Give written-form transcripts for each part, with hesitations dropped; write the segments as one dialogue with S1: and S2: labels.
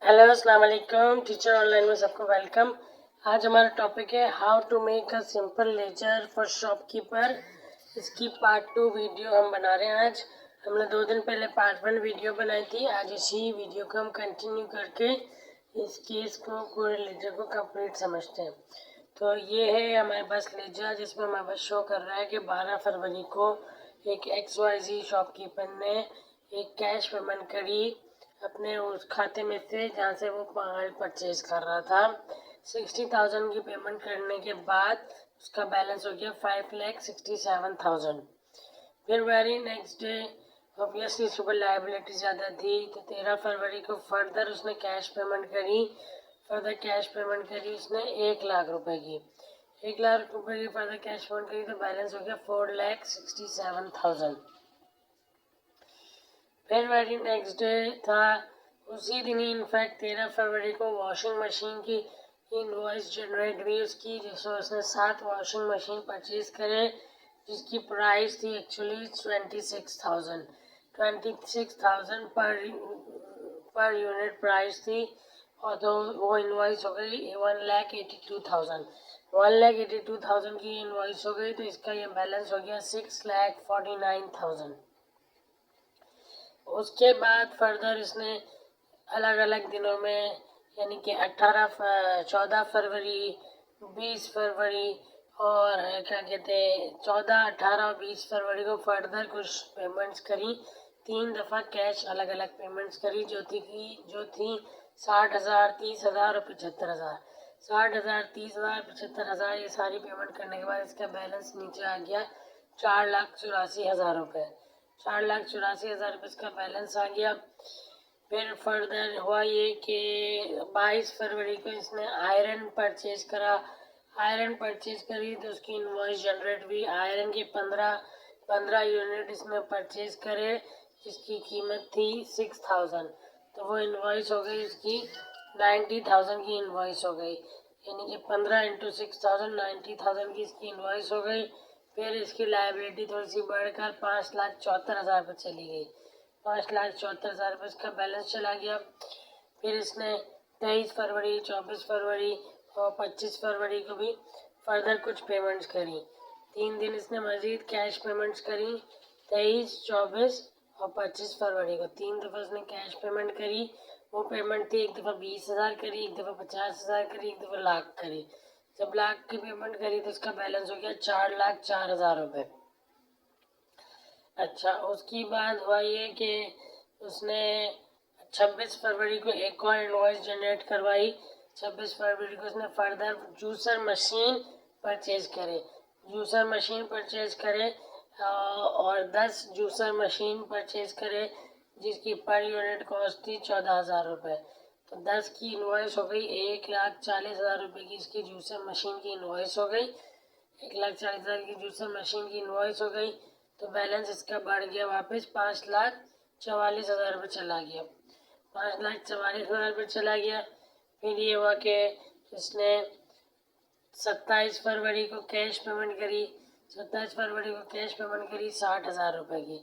S1: Hello अस्सलाम वालेकुम। Teacher online में सबको वेलकम। आज हमारा टॉपिक है how to make a simple ledger for shopkeeper. इसकी पार्ट 2 वीडियो हम बना रहे हैं। आज हमने 2 दिन पहले पार्ट 1 वीडियो बनाई थी। आज इसी वीडियो को हम कंटिन्यू करके इस केस को पूरे लेजर को कंप्लीट समझते हैं। तो ये है हमारे पास लेजर जिसमें हमारे पास शो कर रहा है कि 12 फरवरी को एक XYZ शॉपकीपर ने एक कैश पेमेंट करी अपने उस खाते में से जहाँ से वो माल परचेज कर रहा था। 60,000 की पेमेंट करने के बाद उसका बैलेंस हो गया 5,67,000। फिर वेरी नेक्स्ट डे ऑब्वियसली सुबह लाइबिलिटी ज़्यादा थी तो 13 फरवरी को फर्दर उसने कैश पेमेंट करी। उसने 1,00,000 रुपए की। 1,00,000 रुपए की फर्दर कैश पेमेंट करी तो बैलेंस हो गया 4,67,000। फिर वेरी नेक्स्ट डे था उसी दिन ही इनफैक्ट 13 फरवरी को वॉशिंग मशीन की इनवॉइस जनरेट हुई उसकी, जिसमें उसने 7 वॉशिंग मशीन परचेज करे जिसकी प्राइस थी एक्चुअली 26,000 पर यूनिट प्राइस थी। और तो वो इनवॉइस हो गई 1,82,000। 1,82,000 की इनवॉइस हो गई तो इसका ये बैलेंस हो गया 6,49,000। उसके बाद फर्दर इसने अलग अलग दिनों में यानी कि 14 फरवरी, 20 फरवरी और क्या कहते हैं 14, 18 और 20 फरवरी को फर्दर कुछ पेमेंट्स करी। 3 दफ़ा कैश अलग अलग पेमेंट्स करी जो थी 60,000, 30,000 और 75,000। 60,000, 30,000, 75,000 ये सारी पेमेंट करने के बाद इसका बैलेंस नीचे आ गया 4,84,000 रुपये। 4,84,000 रुपये इसका बैलेंस आ गया। फिर फर्दर हुआ ये कि 22 फरवरी को इसने आयरन परचेज करी तो उसकी इनवॉइस जनरेट हुई। आयरन के 15 यूनिट इसने परचेज करे जिसकी कीमत थी 6,000। तो वो इनवॉइस हो गई इसकी 90,000 की इनवॉइस हो गई, यानी कि 15 इंटू 6,000 90,000 की इसकी इनवॉइस हो गई। फिर इसकी लायबिलिटी थोड़ी सी बढ़कर 5,74,000 पर चली गई। 5,74,000 रुपये इसका बैलेंस चला गया। फिर इसने 23 फरवरी, 24 फरवरी और 25 फरवरी को भी फर्दर कुछ पेमेंट्स करी। 3 दिन इसने मज़ीद कैश पेमेंट्स करी। 23, 24 और 25 फरवरी को 3 दफ़ा उसने कैश पेमेंट करी। वो पेमेंट थी एक दफ़ा 20,000 करी, एक दफ़ा 50,000 करी, एक दफ़ा लाख करी। जब लाख की पेमेंट करी तो उसका बैलेंस हो गया 4,04,000 रुपये। अच्छा, उसकी बाद हुआ ये कि उसने 26 फरवरी को एक और इनवॉइस जनरेट करवाई। 26 फरवरी को उसने फर्दर जूसर मशीन परचेज करे और 10 जूसर मशीन परचेज करे जिसकी पर यूनिट कॉस्ट थी 14,000 रुपये। तो 10 की इनवॉइस हो गई 1,40,000 रुपये की इसकी जूसर मशीन की इनवॉइस हो गई। 1,40,000 की जूसर मशीन की इनवॉइस हो गई तो बैलेंस इसका बढ़ गया वापस 5,44,000 रुपये चला गया। 5,44,000 रुपये चला गया। फिर ये हुआ कि इसने 27 फरवरी को कैश पेमेंट करी। 60,000 रुपये की।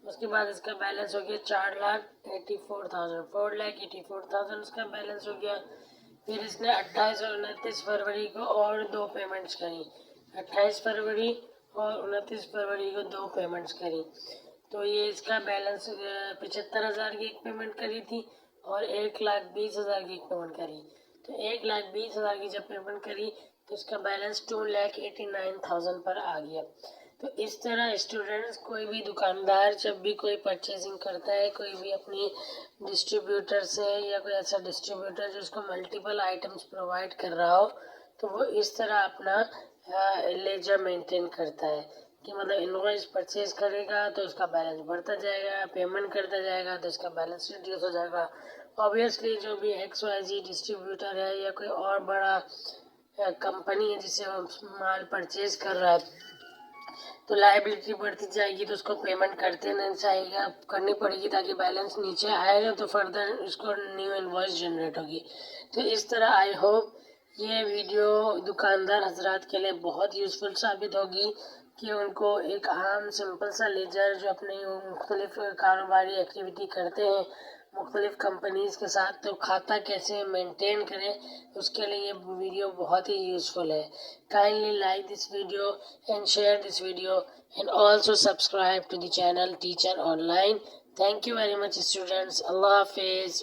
S1: उसके बाद इसका बैलेंस हो गया 4,84,000 उसका बैलेंस हो गया। फिर इसने 28 और 29 फरवरी को और 2 पेमेंट्स करी। 28 फरवरी और 29 फरवरी को 2 पेमेंट्स करी तो ये इसका बैलेंस 75,000 की एक पेमेंट करी थी और 1,20,000 की एक पेमेंट करी। तो 1,20,000 की जब पेमेंट करी तो इसका बैलेंस 2,89,000 पर आ गया। तो इस तरह स्टूडेंट्स कोई भी दुकानदार जब भी कोई परचेजिंग करता है, कोई भी अपनी डिस्ट्रीब्यूटर से या कोई ऐसा डिस्ट्रीब्यूटर जो उसको मल्टीपल आइटम्स प्रोवाइड कर रहा हो, तो वो इस तरह अपना लेजर मेंटेन करता है कि मतलब इनवॉइस परचेज करेगा तो उसका बैलेंस बढ़ता जाएगा, पेमेंट करता जाएगा तो उसका बैलेंस रिड्यूस हो जाएगा। ऑब्वियसली जो भी XYZ डिस्ट्रीब्यूटर है या कोई और बड़ा कंपनी है जिससे वो माल परचेज कर रहा है तो लायबिलिटी बढ़ती जाएगी तो उसको पेमेंट करनी पड़ेगी ताकि बैलेंस नीचे आएगा तो फर्दर उसको न्यू इनवॉइस जनरेट होगी। तो इस तरह आई होप ये वीडियो दुकानदार हजरात के लिए बहुत यूज़फुल साबित होगी कि उनको एक आम सिंपल सा लेजर जो अपनी मुख्तलिफ कारोबारी एक्टिविटी करते हैं मुख्तलिफ़ कंपनीज़ के साथ, तो खाता कैसे मेंटेन करें उसके लिए ये वीडियो बहुत ही यूज़फुल है. Kindly like this video and share this video and also subscribe to the channel Teacher Online. Thank you very much students. Allah Hafiz.